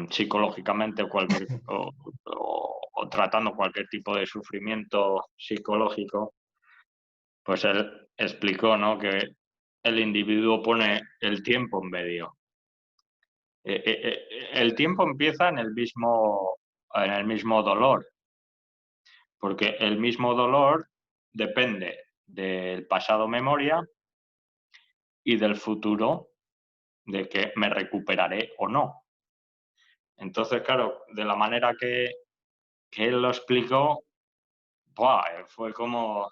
psicológicamente o tratando cualquier tipo de sufrimiento psicológico, pues él explicó, ¿no? Que el individuo pone el tiempo en medio. El tiempo empieza en el mismo dolor, porque el mismo dolor depende del pasado memoria y del futuro, de que me recuperaré o no. Entonces, claro, de la manera que él lo explicó, ¡buah! Fue como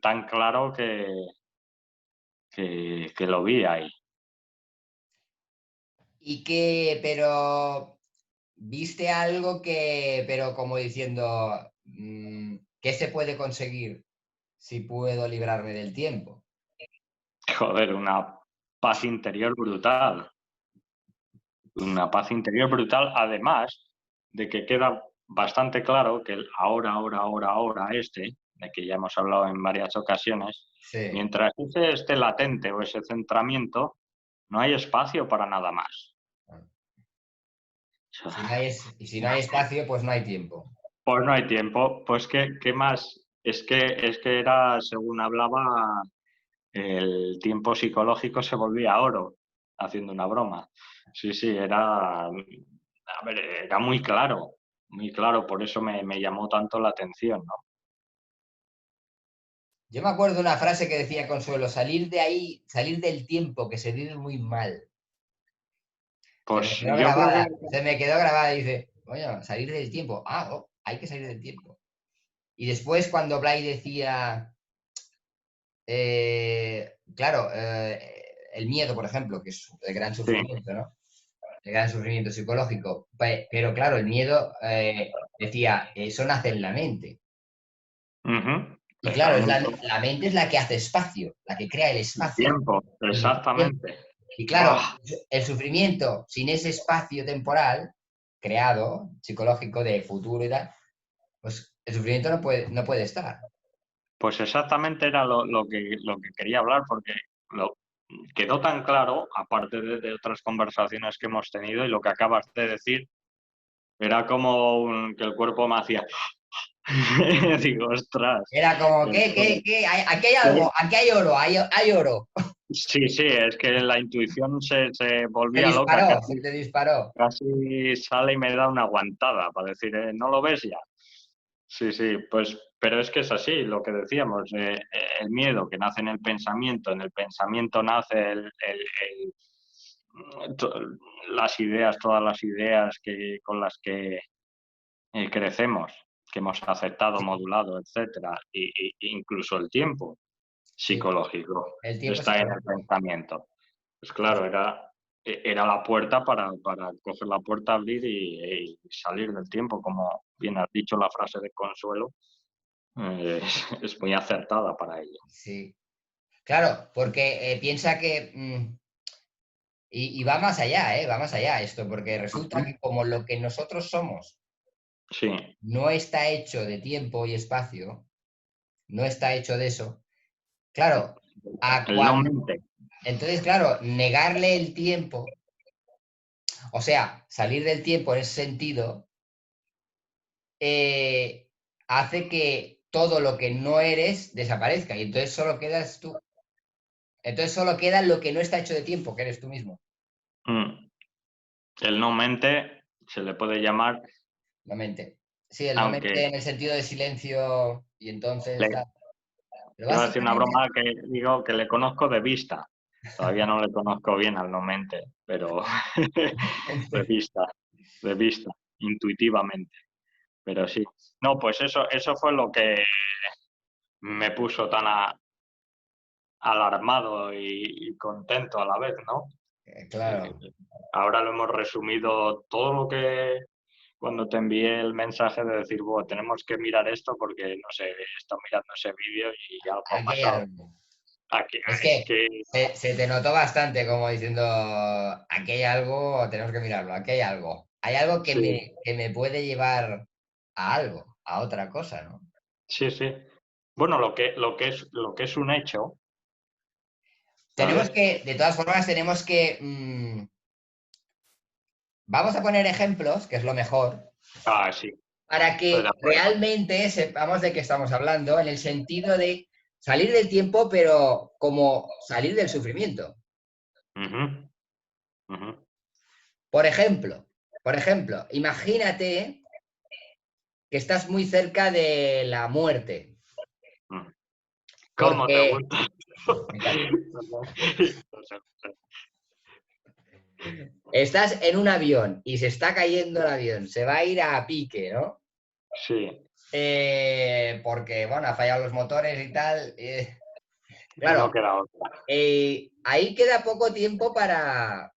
tan claro que lo vi ahí. pero viste algo pero como diciendo, ¿qué se puede conseguir si puedo librarme del tiempo? Joder, una paz interior brutal. Una paz interior brutal, además de que queda bastante claro que el ahora, de que ya hemos hablado en varias ocasiones, Sí. mientras ese esté latente o ese centramiento, no hay espacio para nada más. Y si no hay espacio, pues no hay tiempo. Pues no hay tiempo. Pues qué más. Es que era, según hablaba, el tiempo psicológico se volvía oro, haciendo una broma. Sí, sí, a ver, era muy claro, por eso me llamó tanto la atención, ¿no? Yo me acuerdo de una frase que decía Consuelo, salir de ahí, salir del tiempo que se vive muy mal. Se me Pues quedó yo creo que grabada, se me quedó grabada y dice, oye, salir del tiempo. Ah, oh, hay que salir del tiempo. Y después cuando Blay decía, claro, el miedo, por ejemplo, que es el gran sí. sufrimiento, ¿no? El gran sufrimiento psicológico. Pero claro, el miedo, decía, eso nace en la mente. Ujú. Y claro, Pensamiento la mente es la que hace espacio, la que crea el y espacio tiempo, en el tiempo. exactamente. Y claro, Buah, el sufrimiento sin ese espacio temporal creado, psicológico de futuro y tal, pues el sufrimiento no puede estar. pues exactamente era lo que quería hablar, porque lo, quedó tan claro, aparte de otras conversaciones que hemos tenido, y lo que acabas de decir, era como que el cuerpo me hacía. Digo, ostras. Era como, Esto- Aquí hay algo, aquí hay oro, hay oro. Sí, sí, es que la intuición se Se volvía loca, disparó, se te disparó. casi sale y me da una aguantada para decir, ¿no lo ves ya? Sí, sí, pues, pero es que es así, lo que decíamos, el miedo que nace en el pensamiento nace to- las ideas, todas las ideas con las que crecemos, que hemos aceptado, modulado, etcétera, incluso el tiempo Sí, psicológico el tiempo está en el psicológico. pensamiento. Pues Sí, claro, era la puerta para coger la puerta, abrir y salir del tiempo, como bien has dicho la frase de Consuelo, es muy acertada para ello. sí. Claro, porque piensa que, y va más allá, va más allá esto, porque resulta Ujú. que como lo que nosotros somos Sí, no está hecho de tiempo y espacio, no está hecho de eso, claro, a el no cuan- mente. entonces, claro, negarle el tiempo, o sea, salir del tiempo en ese sentido, eh, hace que todo lo que no eres desaparezca y entonces solo quedas tú. Entonces solo queda lo que no está hecho de tiempo, que eres tú mismo, Mm. El no mente se le puede llamar, la mente. Sí, el no mente aunque en el sentido de silencio y entonces le tal. Pero iba a decir una básicamente, broma que digo que le conozco de vista. Todavía no le conozco bien al no mente, pero de vista, de vista, intuitivamente. Pero sí. No, pues eso fue lo que me puso tan alarmado y contento a la vez, ¿no? Eh, claro, Ahora lo hemos resumido todo lo que cuando te envié el mensaje de decir, bueno, tenemos que mirar esto porque, no sé, he estado mirando ese vídeo y algo ha aquí hay pasado. algo. Aquí, Es es que que se te notó bastante como diciendo, aquí hay algo, tenemos que mirarlo, aquí hay algo. Hay algo sí, que me puede llevar a algo, a otra cosa, ¿no? sí, sí. Bueno, lo que es un hecho, Tenemos ¿sabes? que, de todas formas, tenemos que vamos a poner ejemplos, que es lo mejor, Ah, sí, para estoy de que acuerdo. realmente sepamos de qué estamos hablando, en el sentido de salir del tiempo, pero como salir del sufrimiento. Ujú, ujú. Por ejemplo, imagínate que estás muy cerca de la muerte, Mm. ¿Cómo te porque gusta? me encanta. No sé. Estás en un avión y se está cayendo el avión, se va a ir a pique, ¿no? Sí, Porque, bueno, ha fallado los motores y tal. y no Claro, queda otra. ahí queda poco tiempo para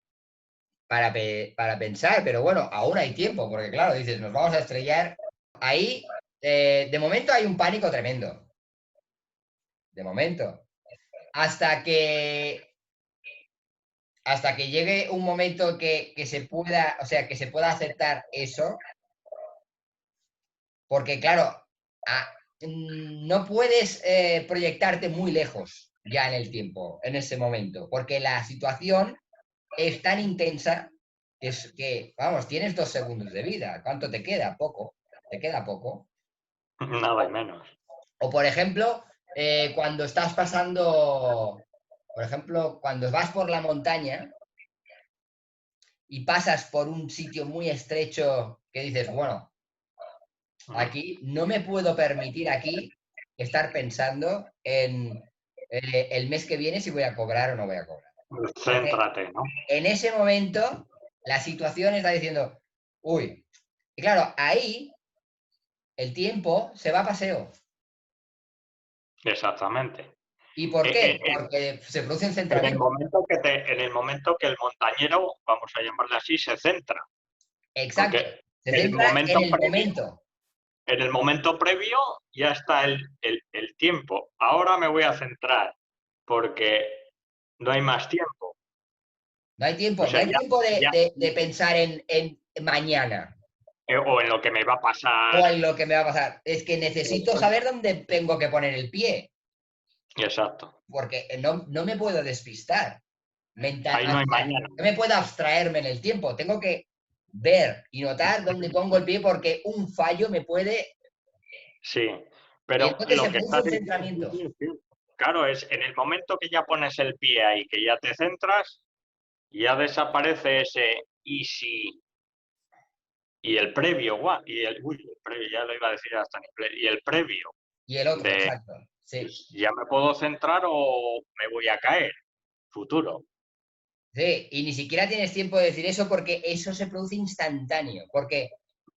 pensar, pero bueno, aún hay tiempo, porque claro, dices, nos vamos a estrellar. Ahí, de momento hay un pánico tremendo, de momento. Hasta que, hasta que llegue un momento que se pueda, o sea, que se pueda aceptar eso, porque claro, no puedes proyectarte muy lejos ya en el tiempo, en ese momento, porque la situación es tan intensa que, vamos, tienes 2 segundos de vida. ¿Cuánto te queda? Poco. Te queda poco. Nada y menos. O, por ejemplo, cuando estás pasando, por ejemplo, cuando vas por la montaña y pasas por un sitio muy estrecho que dices, bueno, Mm. aquí no me puedo permitir aquí estar pensando en el mes que viene si voy a cobrar o no voy a cobrar. Porque Céntrate, ¿no? en ese momento la situación está diciendo, uy, y claro, ahí el tiempo se va a paseo. Exactamente. ¿Y por Eh, eh, qué? eh, Porque se produce un En el centramiento. momento en el momento que el montañero, vamos a llamarle así, se centra. Exacto. Porque Se centra en el momento. en el momento previo ya está el tiempo. Ahora me voy a centrar porque no hay más tiempo. No hay O tiempo, no sea, hay tiempo ya, de pensar en mañana o en lo que me va a o pasar. en lo que me va a pasar. Es que necesito saber dónde tengo que poner el pie, Exacto. porque no me puedo despistar. Ahí no O hay sea, mañana. no me puedo abstraerme en el tiempo. Tengo que ver y notar dónde pongo el pie porque un fallo me puede. Sí, Y pero entonces lo se que produce está un diciendo, centramiento. claro, es en el momento que ya pones el pie ahí, que ya te centras, ya desaparece ese y si, y el previo, el previo, ya lo iba a decir hasta en inglés, y el previo Y el otro, de exacto. Sí. ya me puedo centrar o me voy a caer, futuro. Sí, y ni siquiera tienes tiempo de decir eso porque eso se produce instantáneo. Porque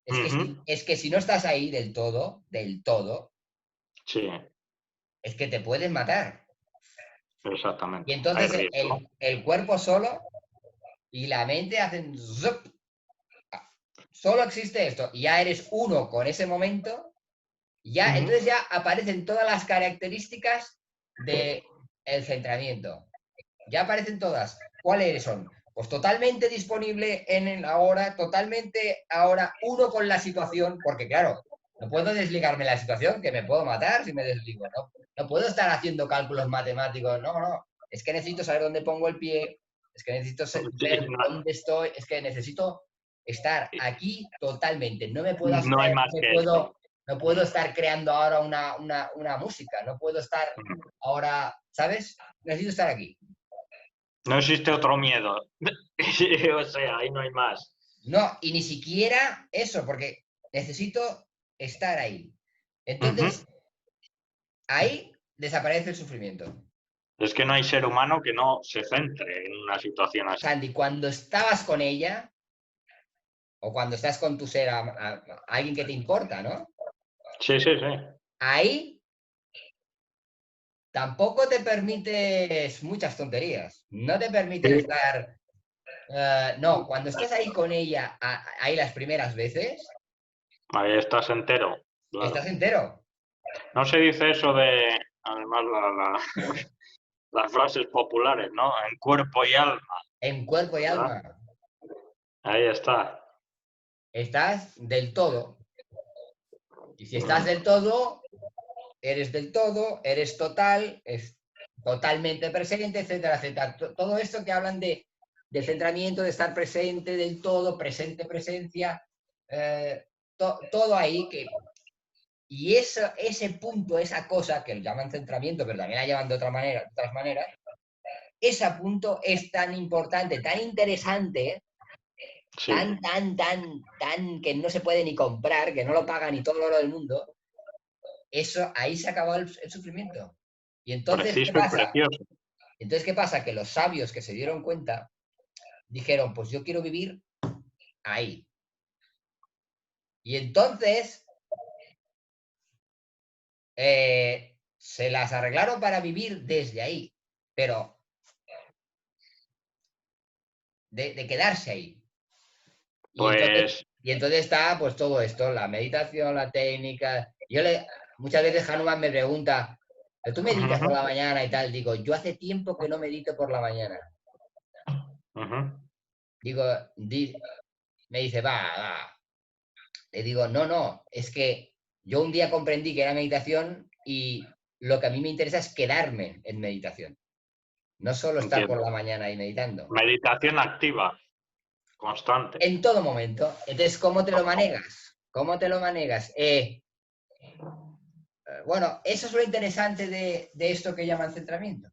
Ujú. es que si no estás ahí del todo, Sí, es que te pueden matar. Y exactamente. Hay entonces riesgo. el cuerpo solo y la mente hacen zup. Solo existe esto. Y ya eres uno con ese momento. Ya, Ujú. entonces ya aparecen todas las características del centramiento. Ya aparecen todas. ¿Cuáles son? Pues totalmente disponible en el ahora, totalmente ahora uno con la situación, porque claro, no puedo desligarme de la situación, que me puedo matar si me desligo, ¿no? No puedo estar haciendo cálculos matemáticos, no, no. Es que necesito saber dónde pongo el pie, es que necesito Sí, ver dónde estoy, es que necesito estar aquí totalmente. No me puedo no hay abstraer, más que eso. no puedo estar creando ahora una música, no puedo estar Ujú. ahora, ¿sabes? Necesito estar aquí. No existe otro miedo. O sea, ahí no hay más. No, y ni siquiera eso, porque necesito estar ahí. Ujú. Entonces, ahí desaparece el sufrimiento. Es que no hay ser humano que no se centre en una situación así. Sandy, cuando estabas con ella, o cuando estás con tu ser, alguien que te importa, ¿no? Sí, sí, sí. Ahí tampoco te permites muchas tonterías. No te permites Sí. estar. No, cuando estás ahí con ella, ahí las primeras veces, Ahí estás entero, estás claro. entero, No se dice eso de, además, las frases populares, ¿no? En cuerpo y alma, en cuerpo y ¿verdad? alma. Ahí está. Estás del todo. Y si estás del todo, eres total, es totalmente presente, etcétera, etcétera. Todo esto que hablan de del centramiento, de estar presente del todo, presente, presencia, todo ahí que... Y ese punto, esa cosa que lo llaman centramiento, pero también la llaman de otras maneras, ese punto es tan importante, tan interesante, Sí. tan que no se puede ni comprar, que no lo paga ni todo el oro del mundo. Eso, ahí se acabó el sufrimiento. Y entonces, Preciso ¿qué y pasa? precioso. Entonces, ¿qué pasa? Que los sabios que se dieron cuenta dijeron, pues yo quiero vivir ahí. Y entonces se las arreglaron para vivir desde ahí, pero de quedarse ahí. Pues, Y entonces está pues todo esto, la meditación, la técnica. Muchas veces Hanuman me pregunta, ¿pero tú meditas por la mañana y tal? Digo, yo hace tiempo que no medito por la mañana. Digo, me dice, va. Le digo, no, es que yo un día comprendí que era meditación y lo que a mí me interesa es quedarme en meditación. No solo estar por entiendo. la mañana ahí meditando. Meditación activa, constante. En todo momento. Entonces, ¿cómo te lo manejas? ¿Cómo te lo manegas? Bueno, eso es lo interesante de esto que llaman centramiento.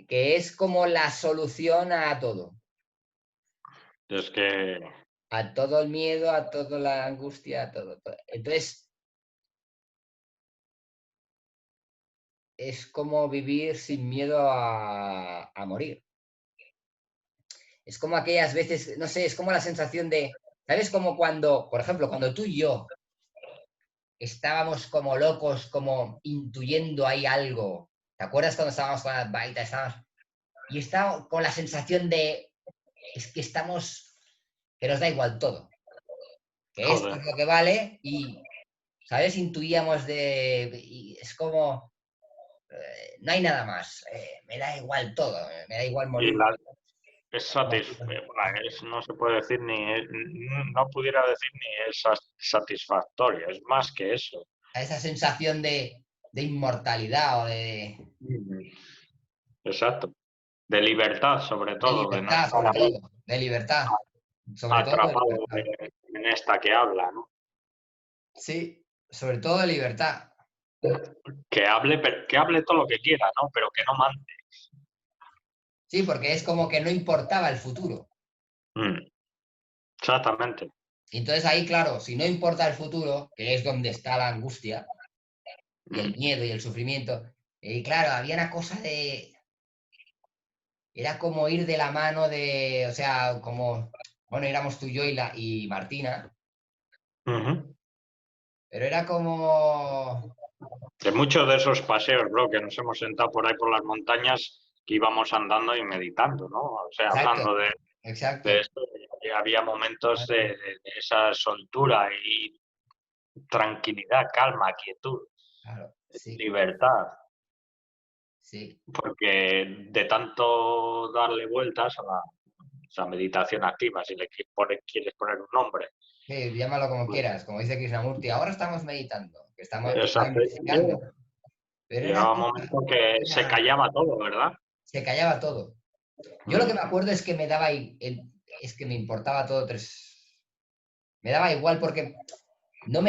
Que es como la solución a todo. Es que, A todo el miedo, a toda la angustia, a todo. Entonces, es como vivir sin miedo a morir. Es como aquellas veces, no sé, es como la sensación de, ¿sabes? Como cuando, por ejemplo, cuando tú y yo estábamos como locos, como intuyendo ahí algo. ¿Te acuerdas cuando estábamos con las baitas? Y estábamos con la sensación de, es que estamos, que nos da igual todo. Que esto joder. es lo que vale y, ¿sabes? Intuíamos y es como, no hay nada más, me da igual todo, me da igual Y morir. no se puede decir no pudiera decir ni es satisfactoria, es más que eso. A esa sensación de inmortalidad o Exacto. De libertad, sobre de todo, de no libertad, estar sobre ahí todo, de libertad, sobre todo de atrapado libertad. en esta que habla, ¿no? Sí, sobre todo de libertad. Que hable todo lo que quiera, ¿no? Pero que no mande. Sí, porque es como que no importaba el futuro. Exactamente. Y entonces ahí, claro, si no importa el futuro, que es donde está la angustia y el miedo y el sufrimiento, y claro, había una cosa de... Era como ir de la mano de, o sea, como, bueno, éramos tú y yo y Martina, pero era como... De muchos de esos paseos, bro, que nos hemos sentado por ahí por las montañas, que íbamos andando y meditando, ¿no? O sea, Exacto, hablando de exacto. esto, y había momentos de esa soltura y tranquilidad, calma, quietud, Claro, sí, libertad, sí. porque de tanto darle vueltas a la meditación activa, si le quieres poner un nombre. Sí, llámalo como Pues, quieras, como dice Krishnamurti, ahora estamos meditando, estaba exacto. investigando, pero era Llegaba un cosa, momento que se callaba todo, ¿verdad? se callaba todo. Yo lo que me acuerdo es que me daba, es que me importaba todo me daba igual porque no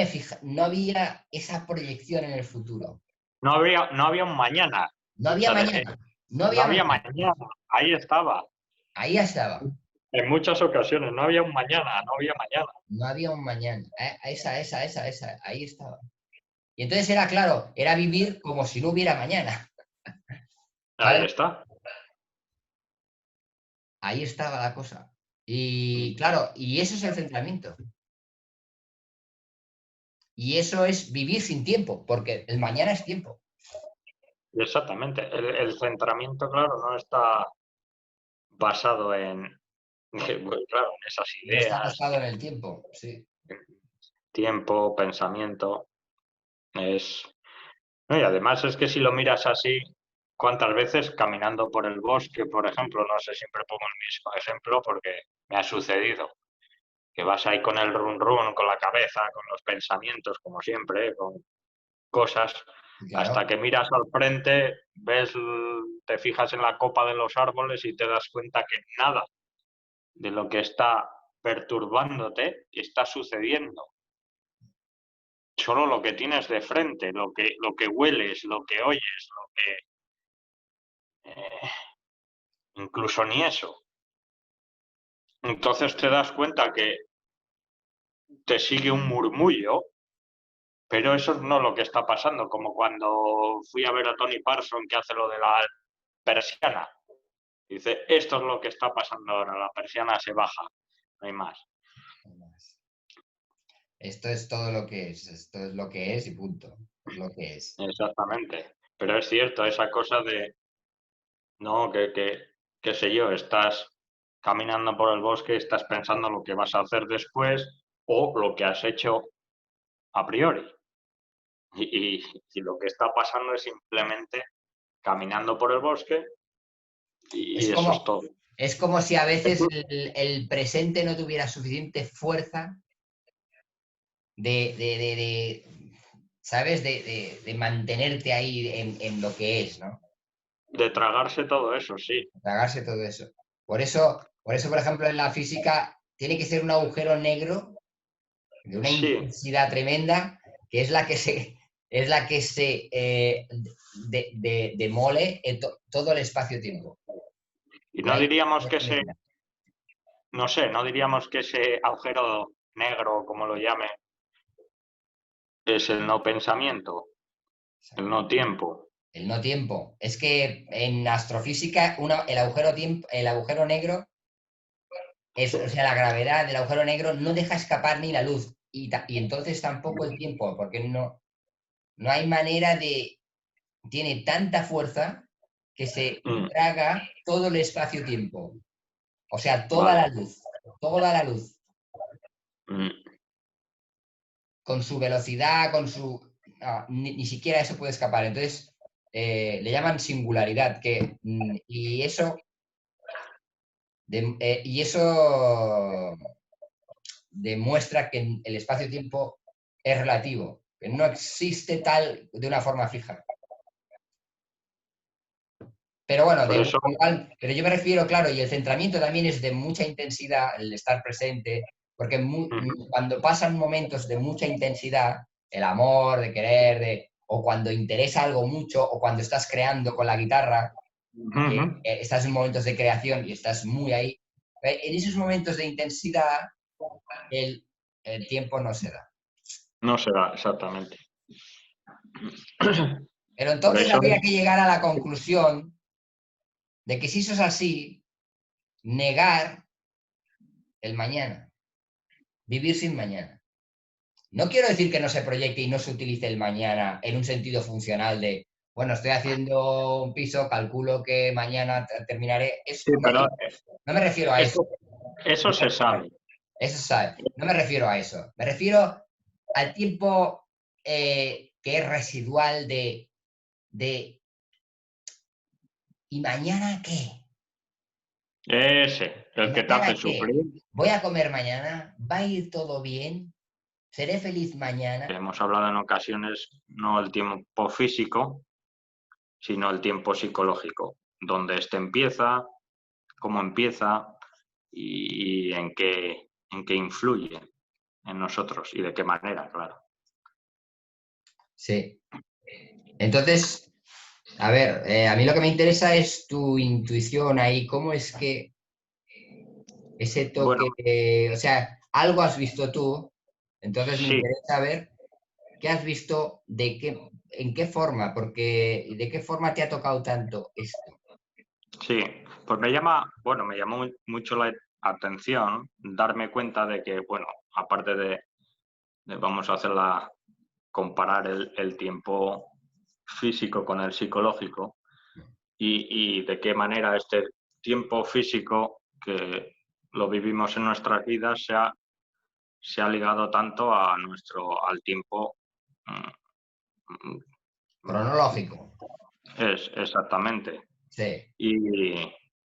había esa proyección en el futuro. No había un mañana. No O había sea, mañana, no no había había mañana. mañana. Ahí estaba. Ahí estaba, En muchas ocasiones no había un mañana, no había mañana. no había un mañana. Esa, ahí estaba. Y entonces era claro, era vivir como si no hubiera mañana, Ahí ¿sabes? está. Ahí estaba la cosa. Y claro, y eso es el centramiento. Y eso es vivir sin tiempo, porque el mañana es tiempo. Exactamente. El centramiento, claro, no está basado bueno, claro, en esas No está ideas, basado en el tiempo, sí. tiempo, pensamiento. Es... No, y además es que si lo miras así, ¿cuántas veces caminando por el bosque, por ejemplo? No sé, siempre pongo el mismo ejemplo porque me ha sucedido. Que vas ahí con el run run, con la cabeza, con los pensamientos, como siempre, con cosas. Claro. Hasta que miras al frente, ves, te fijas en la copa de los árboles y te das cuenta que nada de lo que está perturbándote está sucediendo. Solo lo que tienes de frente, lo que hueles, lo que oyes, lo que... incluso ni eso. Entonces te das cuenta que te sigue un murmullo, pero eso no es lo que está pasando, como cuando fui a ver a Tony Parson que hace lo de la persiana. Dice, esto es lo que está pasando ahora, la persiana se baja, no hay más. Esto es todo lo que es, esto es lo que es y punto. Es lo que es. Exactamente. Pero es cierto, esa cosa de, no, qué sé yo, estás caminando por el bosque, estás pensando lo que vas a hacer después o lo que has hecho a priori. Y lo que está pasando es simplemente caminando por el bosque y Es eso es como, todo. es como si a veces el presente no tuviera suficiente fuerza ¿sabes? De mantenerte ahí en lo que es, ¿no? De tragarse todo eso, sí. Tragarse todo eso. Por ejemplo, en la física tiene que ser un agujero negro de una Sí. intensidad tremenda, que es la que se demole todo el espacio-tiempo. Y Y no ahí diríamos que no sé, no diríamos que ese agujero negro, como lo llame, es el no pensamiento, el no tiempo. el no tiempo. Es que en astrofísica el agujero negro o sea, la gravedad del agujero negro no deja escapar ni la luz y entonces tampoco el tiempo, porque no hay manera de... Tiene tanta fuerza que se Mm, traga todo el espacio-tiempo. O sea, vale. toda la luz, Mm, con su velocidad, ni siquiera eso puede escapar. Entonces, le llaman singularidad, y eso y eso demuestra que el espacio-tiempo es relativo, que no existe tal de una forma fija. Pero bueno, por eso, pero yo me refiero, claro, y el centramiento también es de mucha intensidad, el estar presente, porque cuando pasan momentos de mucha intensidad, el amor, de querer, o cuando interesa algo mucho, o cuando estás creando con la guitarra, estás en momentos de creación y estás muy ahí, en esos momentos de intensidad el, el tiempo no se da. no se da exactamente. Pero Por entonces eso, habría que llegar a la conclusión de que si eso es así, negar el mañana, vivir sin mañana. No quiero decir que no se proyecte y no se utilice el mañana en un sentido funcional de, bueno, estoy haciendo un piso, calculo que mañana terminaré. sí, pero No me refiero a eso. eso se sabe. Eso sabe. No me refiero a eso. Me refiero al tiempo que es residual de ¿y mañana qué? Ese, ¿Y el que te hace mañana qué? sufrir. ¿Voy a comer mañana? ¿Va a ir todo bien? ¿Seré feliz mañana? Hemos hablado en ocasiones no el tiempo físico, sino el tiempo psicológico, donde este empieza, cómo empieza y en qué influye en nosotros y de qué manera, claro. Sí. Entonces, a ver, a mí lo que me interesa es tu intuición ahí. ¿Cómo es que ese Bueno, toque, o sea, algo has visto tú? Entonces me sí, interesa ver qué has visto, en qué forma, porque de qué forma te ha tocado tanto esto. sí, pues me llamó mucho la atención darme cuenta de que, bueno, aparte de vamos a comparar el tiempo físico con el psicológico y de qué manera este tiempo físico que lo vivimos en nuestras vidas se ha ligado tanto al tiempo. mm, Cronológico, Es exactamente. sí, Y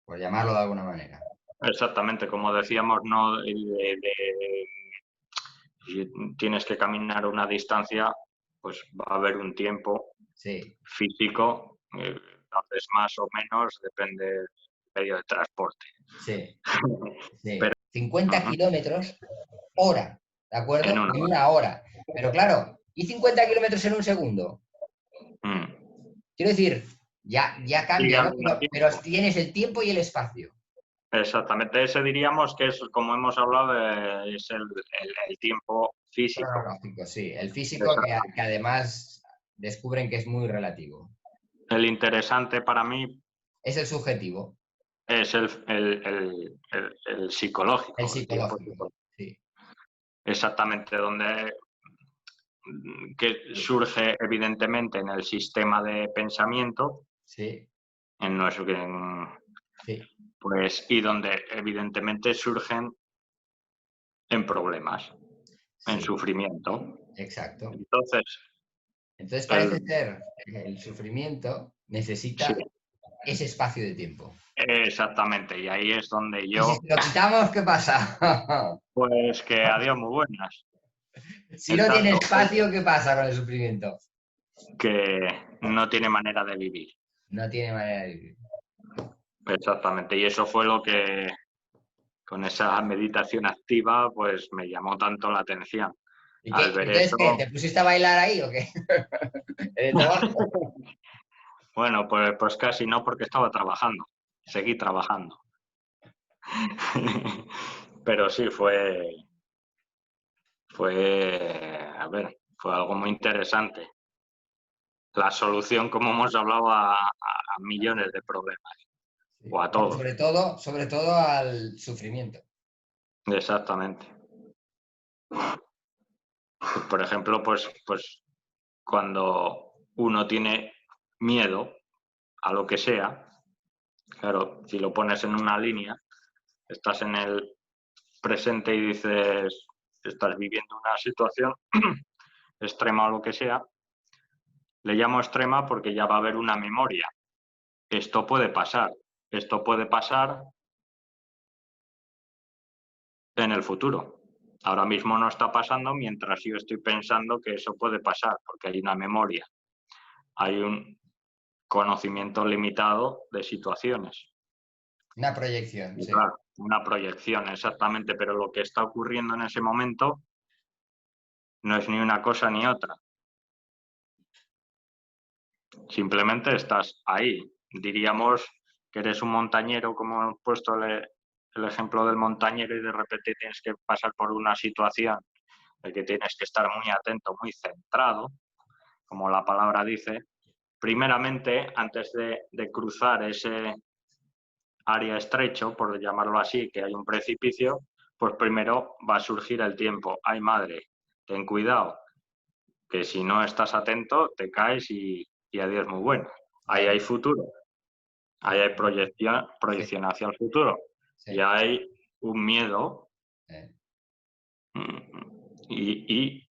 por llamarlo de alguna manera. exactamente, como decíamos, no si tienes que caminar una distancia, pues va a haber un tiempo Sí, Físico, entonces más o menos depende del medio de transporte. sí, sí. Pero 50 ujú, kilómetros hora, ¿de en acuerdo? una En hora. una hora. Pero claro, ¿y 50 kilómetros en un segundo? Mm. Quiero decir, ya Sigue cambia, al ¿no? mismo Pero tiempo. tienes el tiempo y el espacio. Exactamente, ese diríamos que es, como hemos hablado, es el tiempo físico. Cronológico, sí. El físico que Exactamente. además descubren que es muy relativo. El interesante para mí Es el subjetivo, es el el psicológico, el tiempo psicológico, psicológico. sí. Exactamente, donde que surge evidentemente en el sistema de pensamiento, Sí, en nuestro, sí, pues, y donde evidentemente surgen en problemas, en sí, sufrimiento. exacto. Entonces, Entonces parece el, ser que el sufrimiento sí, necesita ese espacio de tiempo. exactamente, y ahí es donde Y si yo, se lo quitamos, ¿qué pasa? pues que adiós muy buenas. Si El no tiene tanto espacio, ¿qué pasa con el sufrimiento? que no tiene manera de vivir. No tiene manera de vivir. Exactamente, y eso fue lo que con esa meditación activa pues me llamó tanto la atención. ¿Y Al qué? ver Entonces, ¿qué? eso, ¿Te pusiste a bailar ahí o qué? ¿En el trabajo? bueno, pues casi no porque estaba trabajando, seguí trabajando. Pero sí, a ver, fue algo muy interesante. La solución, como hemos hablado, a millones de problemas, Sí. o a Bueno, todos. sobre todo al sufrimiento. Exactamente. Por ejemplo, pues cuando uno tiene miedo a lo que sea, claro, si lo pones en una línea, estás en el presente y dices, estás viviendo una situación extrema o lo que sea, le llamo extrema porque ya va a haber una memoria. Esto puede pasar en el futuro. Ahora mismo no está pasando mientras yo estoy pensando que eso puede pasar, porque hay una memoria, hay un conocimiento limitado de situaciones. Una proyección, Y sí. claro, una proyección, exactamente, pero lo que está ocurriendo en ese momento no es ni una cosa ni otra. Simplemente estás ahí. Diríamos que eres un montañero, como hemos puesto el ejemplo del montañero, y de repente tienes que pasar por una situación de que tienes que estar muy atento, muy centrado, como la palabra dice. Primeramente, antes de cruzar ese área estrecho, por llamarlo así, que hay un precipicio, pues primero va a surgir el tiempo. Ay, madre, ten cuidado, que si no estás atento te caes y adiós muy bueno. Ahí hay Claro, futuro, ahí hay sí, proyección hacia el futuro y sí. hay un miedo Eh, y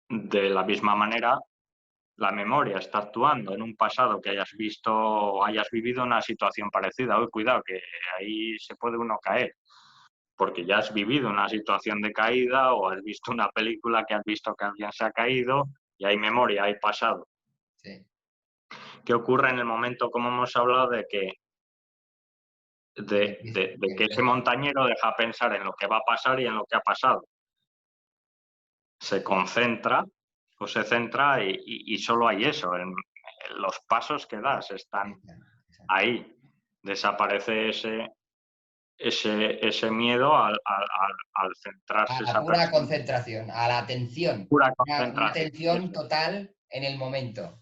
de la misma manera la memoria está actuando en un pasado que hayas visto o hayas vivido una situación parecida. Uy, cuidado, que ahí se puede uno caer, porque ya has vivido una situación de caída o has visto una película que has visto que alguien se ha caído y hay memoria, hay pasado. sí. ¿Qué ocurre en el momento, como hemos hablado, de que, De que de que ese montañero deja pensar en lo que va a pasar y en lo que ha pasado? Se concentra o se centra y solo hay eso. Los pasos que das están Exacto. ahí. Desaparece ese miedo al A centrarse la esa pura persona. concentración, a la atención. Pura Una concentración. atención total en el momento.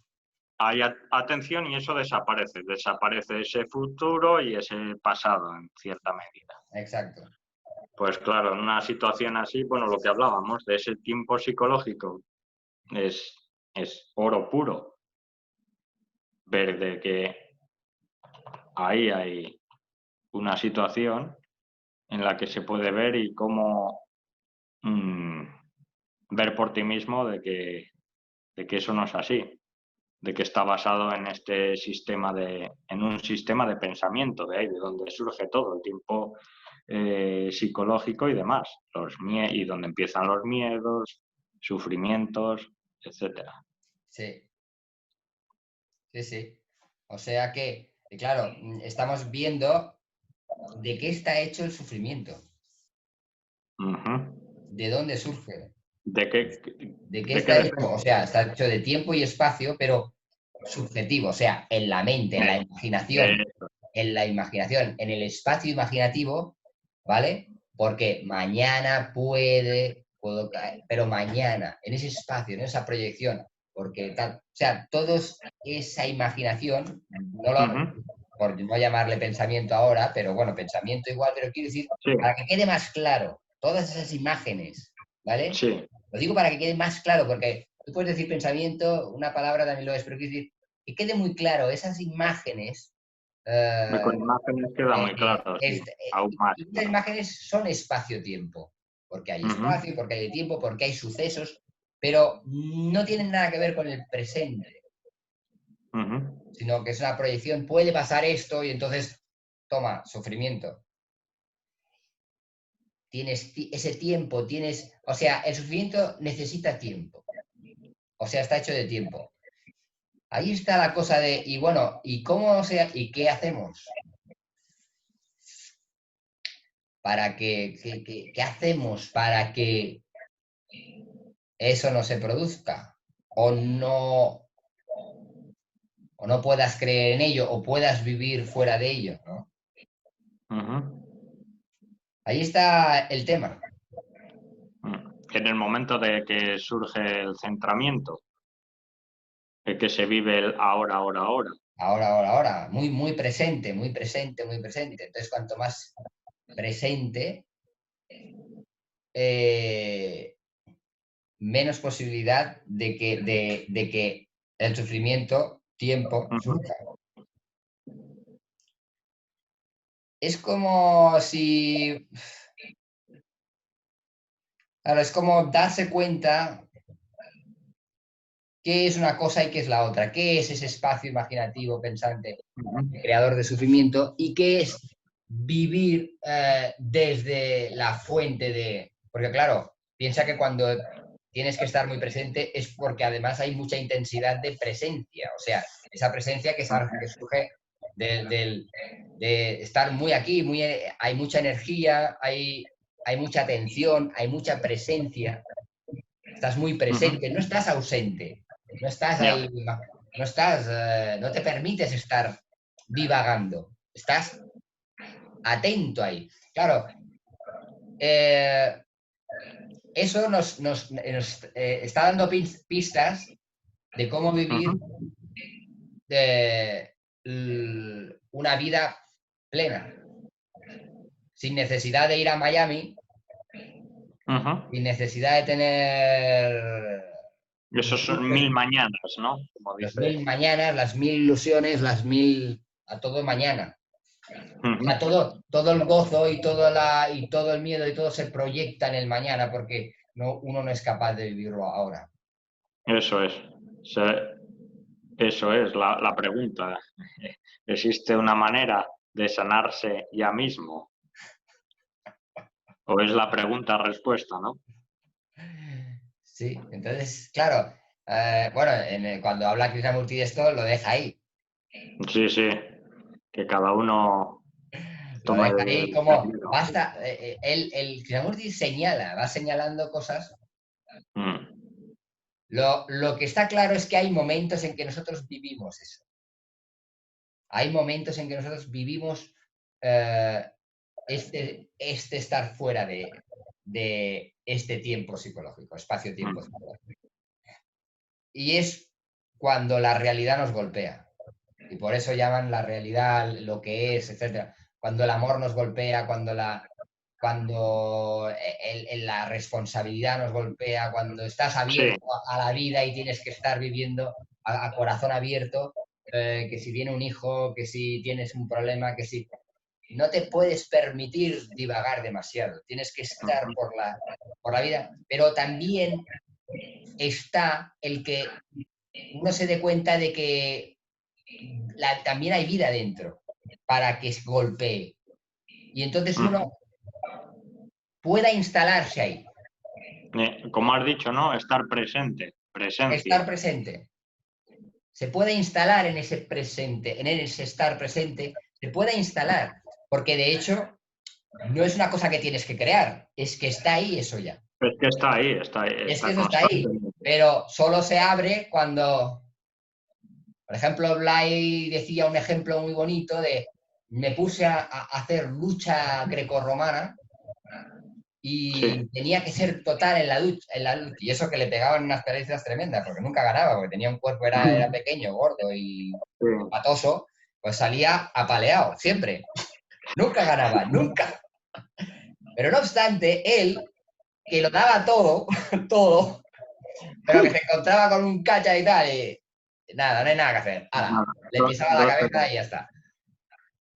Hay atención y eso desaparece. Desaparece ese futuro y ese pasado en cierta medida. Exacto. Pues claro, en una situación así, bueno, lo que hablábamos de ese tiempo psicológico es, es oro puro. Ver de que ahí hay una situación en la que se puede ver y cómo mm, ver por ti mismo de que eso no es así, de que está basado en este sistema en un sistema de pensamiento, de ahí, de donde surge todo, el tiempo psicológico y demás, y donde empiezan los miedos, sufrimientos, etcétera. Sí. Sí, sí. O sea que, claro, estamos viendo de qué está hecho el sufrimiento, Ujú. de dónde surge, ¿De qué, de qué de qué está hecho. depende? O sea, está hecho de tiempo y espacio, pero subjetivo, o sea, en la mente, Eso. en la imaginación, en el espacio imaginativo, ¿vale? Porque mañana puedo caer, pero mañana, en ese espacio, en esa proyección, porque tal, o sea, todos esa imaginación, no lo, Ujú. por no llamarle pensamiento ahora, pero bueno, pensamiento igual, pero quiero decir, Sí, para que quede más claro, todas esas imágenes, ¿vale? sí. Lo digo para que quede más claro, porque tú puedes decir pensamiento, una palabra también lo es, pero quiero decir, que quede muy claro, esas imágenes, Con eh, imágenes queda muy claro, sí. Aún más y estas claro. imágenes son espacio-tiempo, porque hay Ujú, espacio, porque hay tiempo, porque hay sucesos, pero no tienen nada que ver con el presente, ujú, sino que es una proyección, puede pasar esto y entonces, toma, sufrimiento. Tienes ese tiempo, o sea, el sufrimiento necesita tiempo, o sea, está hecho de tiempo. Ahí está la cosa de, y bueno, ¿y cómo sea, y qué hacemos? Para ¿qué hacemos para que eso no se produzca? O no, o no puedas creer en ello, o puedas vivir fuera de ello, ¿no? ujú. Ahí está el tema. En el momento de que surge el centramiento, el que se vive el ahora, ahora, ahora. Ahora, ahora, ahora. Muy, muy presente, muy presente, muy presente. Entonces, cuanto más presente, eh, menos posibilidad de que el sufrimiento, tiempo, Ujú, surja. Es como si, claro, es como darse cuenta qué es una cosa y qué es la otra, qué es ese espacio imaginativo, pensante, ujú. creador de sufrimiento y qué es vivir desde la fuente de... Porque claro, piensa que cuando tienes que estar muy presente es porque además hay mucha intensidad de presencia, o sea, esa presencia que surge de estar muy aquí, muy, hay mucha energía, hay mucha atención, hay mucha presencia, estás muy Ujú. presente, no estás ausente, no estás Ya. ahí, no estás, no te permites estar divagando, estás atento ahí. Claro, eh, eso está dando pistas de cómo vivir Ujú, una vida plena, sin necesidad de ir a Miami, ujú. sin necesidad de tener Y eso son 1000 mañanas, ¿no? Como las dice. 1000 mañanas, las 1000 ilusiones, a todo mañana. O Ujú. sea, todo el gozo y todo el miedo y todo se proyecta en el mañana porque uno no es capaz de vivirlo ahora. Eso es. Eso es la pregunta. ¿Existe una manera de sanarse ya mismo? ¿O es la pregunta-respuesta, no? Sí, entonces, claro, bueno, cuando habla Krishnamurti de esto, lo deja ahí. Sí, sí. Que cada uno Lo tome deja ahí el como camino. basta. El Krishnamurti señala, va señalando cosas. Mm. Lo que está claro es que hay momentos en que nosotros vivimos eso. Hay momentos en que nosotros vivimos eh, este estar fuera de este tiempo psicológico, espacio-tiempo Mm. psicológico. Y es cuando la realidad nos golpea. Y por eso llaman la realidad lo que es, etcétera. Cuando el amor nos golpea, cuando la responsabilidad nos golpea, cuando estás Sí. abierto a la vida y tienes que estar viviendo a corazón abierto, que si viene un hijo, que si tienes un problema, que si no te puedes permitir divagar demasiado, tienes que estar Ujú. por la vida, pero también está el que uno se dé cuenta de que también hay vida dentro para que golpee. Y entonces Ujú. uno pueda instalarse ahí, Como has dicho, ¿no? Estar presente. estar Presencia. presente. se puede instalar en ese presente, en ese estar presente, se puede instalar, porque de hecho no es una cosa que tienes que crear, es que está ahí eso ya. Es que está ahí, Es que está eso está ahí, constante. pero solo se abre cuando, por ejemplo, Blay decía un ejemplo muy bonito de me puse a hacer lucha grecorromana Sí, y tenía que ser total en la lucha. Y eso que le pegaban unas palizas tremendas, porque nunca ganaba, porque tenía un cuerpo, era pequeño, gordo y sí. patoso, pues salía apaleado, siempre. Nunca ganaba, nunca. Pero no obstante, él, que lo daba todo, todo, pero que se encontraba con un cacha y tal, y nada, no hay nada que hacer. Ala, Nada, le pisaba la dos cabeza y segundos. ya está.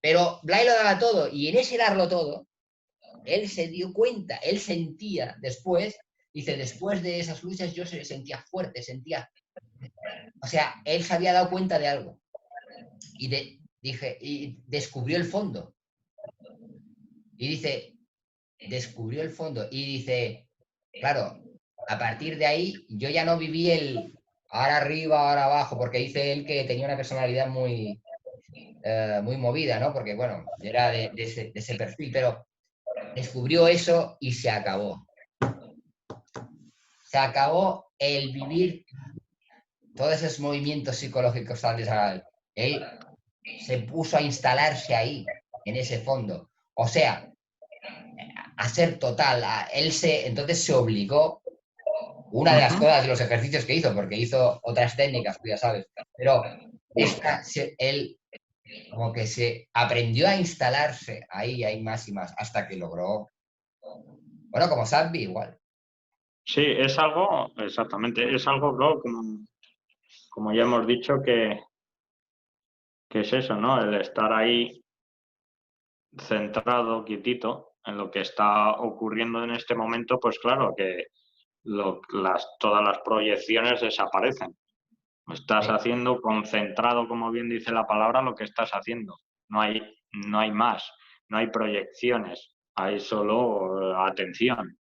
Pero Blay lo daba todo, y en ese darlo todo, él se dio cuenta, él sentía después, dice, después de esas luchas yo se sentía fuerte, sentía, o sea, él se había dado cuenta de algo y descubrió el fondo. Y dice, descubrió el fondo y dice, claro, a partir de ahí yo ya no viví el ahora arriba, ahora abajo, porque dice él que tenía una personalidad muy movida, ¿no? Porque, bueno, era de ese perfil, pero descubrió eso y se acabó. Se acabó el vivir todos esos movimientos psicológicos tan desagradables. Él se puso a instalarse ahí, en ese fondo. O sea, a ser total. Entonces se obligó, una de las Ujú. cosas de los ejercicios que hizo, porque hizo otras técnicas, tú ya sabes, pero Sí. él como que se aprendió a instalarse ahí más y más, hasta que logró, bueno, como Salvi igual. Sí, es algo, exactamente, es algo, bro, como ya hemos dicho, que es eso, ¿no? El estar ahí centrado, quietito, en lo que está ocurriendo en este momento, pues claro que todas las proyecciones desaparecen. Estás Sí, haciendo concentrado, como bien dice la palabra, lo que estás haciendo. No hay más, no hay proyecciones, hay solo atención.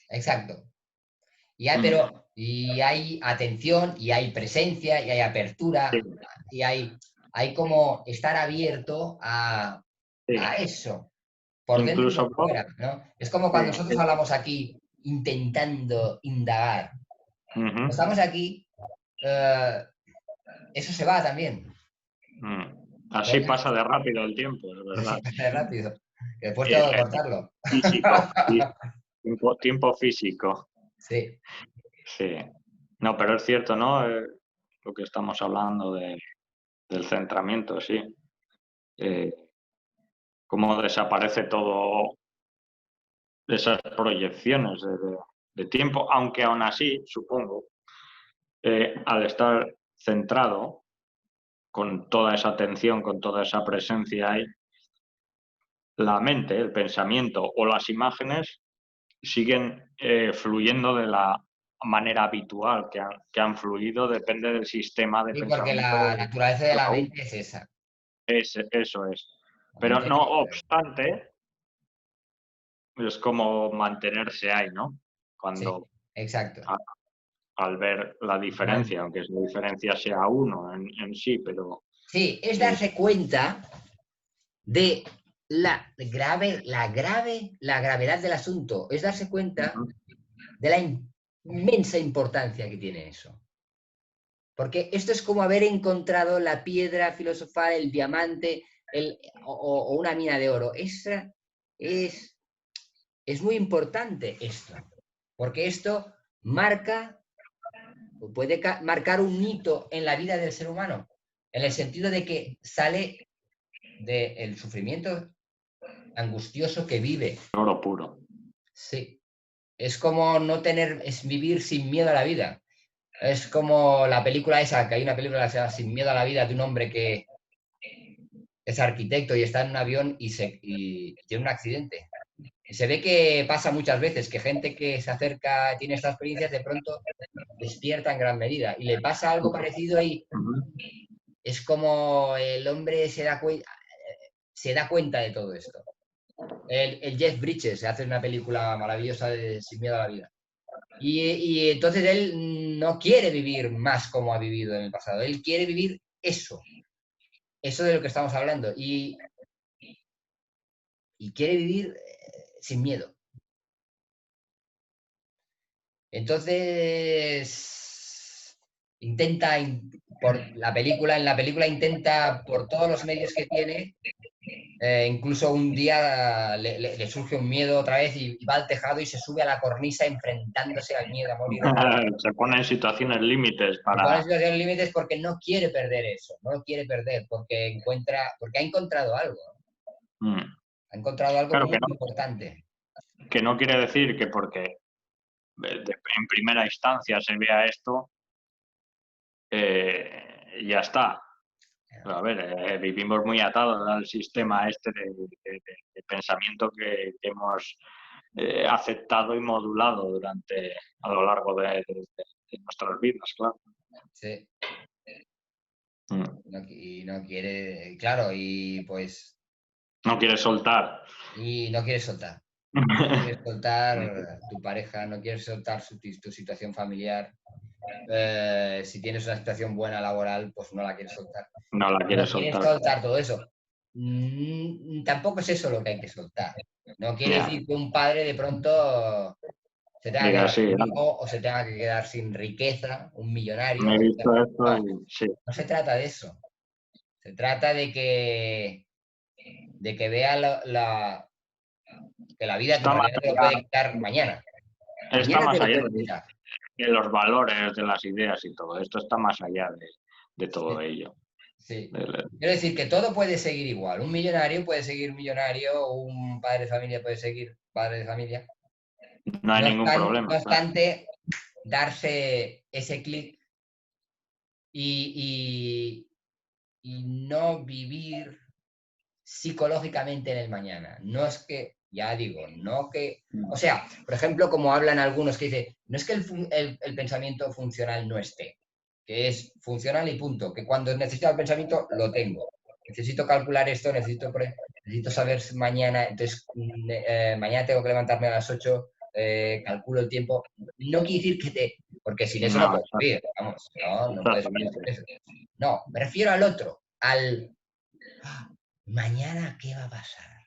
exacto. Mm. Y hay atención, y hay presencia, y hay Sí, apertura, y hay como estar abierto a sí. eso, por dentro y Incluso, por fuera, ¿no? Es como sí, cuando nosotros hablamos aquí intentando indagar. Cuando ujú. estamos aquí, eh, eso se va también. Así pasa de rápido el tiempo, es Así verdad. pasa rápido. Que después tengo que Eh, cortarlo. Físico, tiempo físico, Sí, sí. No, pero es cierto, ¿no? Lo que estamos hablando del centramiento, sí. Eh, Cómo desaparece todo esas proyecciones de tiempo, aunque aún así, supongo, al estar centrado con toda esa atención, con toda esa presencia ahí, la mente, el pensamiento o las imágenes siguen fluyendo de la manera habitual que han fluido, depende del sistema de sí, porque pensamiento la de naturaleza de la cada uno. mente es esa. Eso es. La Pero mente no obstante, es como mantenerse ahí, ¿no? sí, Cuando exacto. a- al ver la diferencia, aunque esa diferencia sea uno en sí, pero Sí, es eh, darse cuenta de la gravedad del asunto, es darse cuenta ujú, de la inmensa importancia que tiene eso. Porque esto es como haber encontrado la piedra filosofal, el diamante o una mina de oro. Es, es muy importante esto, porque esto marca, puede marcar un hito en la vida del ser humano, en el sentido de que sale del sufrimiento angustioso que vive. oro puro. Sí, es como no tener, es vivir sin miedo a la vida. Es como la película esa, que hay una película que se llama Sin miedo a la vida, de un hombre que es arquitecto y está en un avión y tiene un accidente. Y se ve que pasa muchas veces, que gente que se acerca, tiene estas experiencias, de pronto despierta en gran medida. Y le pasa algo parecido y Ujú. es como el hombre se da cuenta de todo esto. El Jeff Bridges hace una película maravillosa de Sin miedo a la vida. Y entonces él no quiere vivir más como ha vivido en el pasado. Él quiere vivir eso. Eso de lo que estamos hablando. Y quiere vivir sin miedo. Entonces, intenta, en la película intenta, por todos los medios que tiene, incluso un día le surge un miedo otra vez y va al tejado y se sube a la cornisa enfrentándose al miedo a morir otra vez. Se pone en situaciones límites Se pone en para... situaciones límites porque no quiere perder eso, no lo quiere perder porque ha encontrado algo. Mm. Ha encontrado algo Claro muy importante. que no quiere decir que porque en primera instancia se vea esto, ya está. Pero a ver, vivimos muy atados al sistema este de pensamiento que hemos aceptado y modulado a lo largo de nuestras vidas, claro. Sí. Mm. Y no quiere, claro, y pues... No quiere soltar. Y no quieres soltar. No quieres soltar tu pareja, no quieres soltar tu situación familiar. Si tienes una situación buena laboral, pues no la quieres soltar. No la quiere No quieres soltar. soltar todo eso. Tampoco es eso lo que hay que soltar. No quiere Ya. decir que un padre de pronto se tenga que Diga, quedar sí, sin hijo o se tenga que quedar sin riqueza, un millonario. me he visto esto No, y sí. no se trata de eso. Se trata de que vea que la vida en Está más realidad te lo allá, puede quitar mañana. está Mañana te más lo allá puede quitar. de los valores, de las ideas y todo. Esto está más allá de todo Sí, ello. sí. Del- Quiero decir que todo puede seguir igual. Un millonario puede seguir millonario, un padre de familia puede seguir padre de familia. No hay ningún No problema, claro. obstante, darse ese clic y, no vivir psicológicamente en el mañana. No es que, ya digo, no que... O sea, por ejemplo, como hablan algunos que dicen, no es que el pensamiento funcional no esté, que es funcional y punto, que cuando necesito el pensamiento lo tengo. Necesito calcular esto, necesito saber mañana, entonces mañana tengo que levantarme a las 8, calculo el tiempo. No quiere decir que te... Porque sin eso no No, puedes vivir, vamos, no puedes vivir sin exactamente. eso. No, me refiero al otro, al mañana qué va a pasar.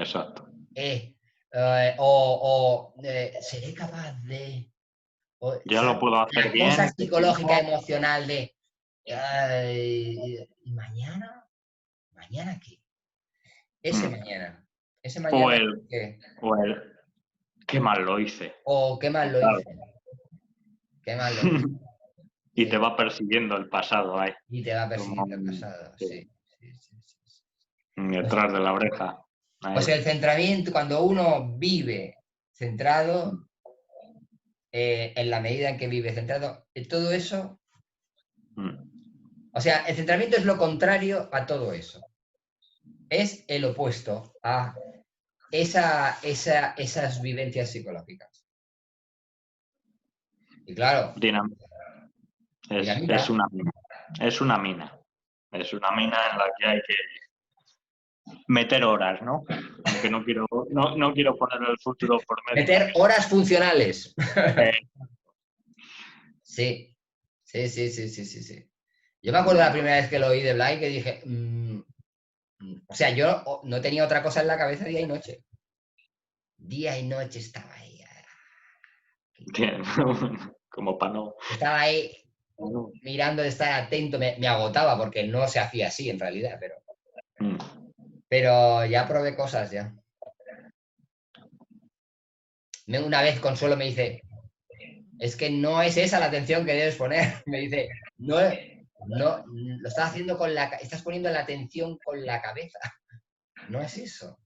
Exacto. Seré capaz de... Ya lo puedo hacer La cosa bien, psicológica, emocional de... ¿Y mañana? ¿Mañana qué? Ese Mm. mañana. Ese O mañana el, que... o el, qué mal lo hice. O qué mal lo Claro. hice. Qué mal lo hice. Y te Sí. va persiguiendo el pasado ahí, Y te va como persiguiendo el pasado. sí, Sí. Sí, sí, sí, sí. Pues, detrás de la oreja. pues Ahí. el centramiento, cuando uno vive centrado, en la medida en que vive centrado, todo eso... Mm. O sea, el centramiento es lo contrario a todo eso. Es el opuesto a esas vivencias psicológicas. Y claro, Dinam- es dinamita. una mina. Es una mina. Es una mina en la que hay que meter horas, ¿no? Aunque no quiero poner el futuro por medio. Meter horas funcionales. Eh, Sí, sí, sí, sí, sí, sí, sí. Yo me acuerdo la primera vez que lo oí de Blay que dije, o sea, yo no tenía otra cosa en la cabeza día y noche. Día y noche estaba ahí. bien. Como para no. Estaba ahí mirando de estar atento, me agotaba porque no se hacía así en realidad, Mm. pero ya probé cosas ya. Una vez Consuelo me dice, es que no es esa la atención que debes poner. Me dice, no, no, lo estás haciendo estás poniendo la atención con la cabeza. No es eso.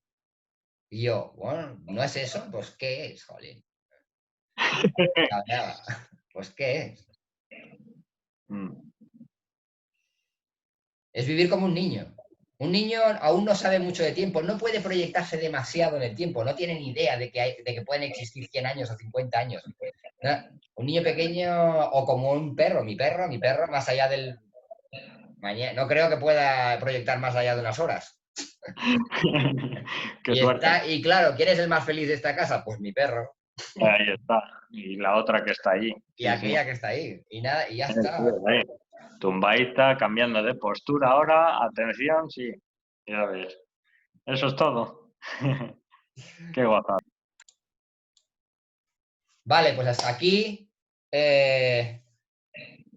Y yo, bueno, ¿no es eso? Pues ¿qué es, jolín? Cabreaba. Pues ¿qué es? Mm. Es vivir como un niño. Un niño aún no sabe mucho de tiempo, no puede proyectarse demasiado en el tiempo, no tiene ni idea de que pueden existir 100 años o 50 años. ¿No? Un niño pequeño o como un perro, mi perro, más allá del... Mañana, no creo que pueda proyectar más allá de unas horas. Qué suerte. Y claro, ¿quién es el más feliz de esta casa? Pues mi perro. Ahí está. Y la otra que está ahí. Y Sí, sí. aquella que está ahí. Y nada, y ya Sí, está. ahí. Tumbadita, cambiando de postura ahora. Atención, sí. Ya ves. Eso es todo. Qué guapa. Vale, pues hasta aquí.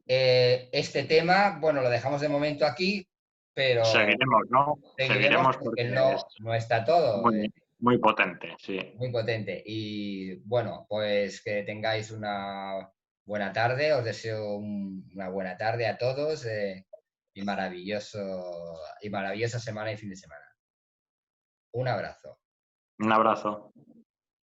Este tema, bueno, lo dejamos de momento aquí, pero Seguiremos, ¿no? seguiremos Seguiremos porque porque es no está todo. muy, muy potente, sí. Muy potente. Y bueno, pues que tengáis una buena tarde. Os deseo una buena tarde a todos y maravillosa semana y fin de semana. Un abrazo. Un abrazo.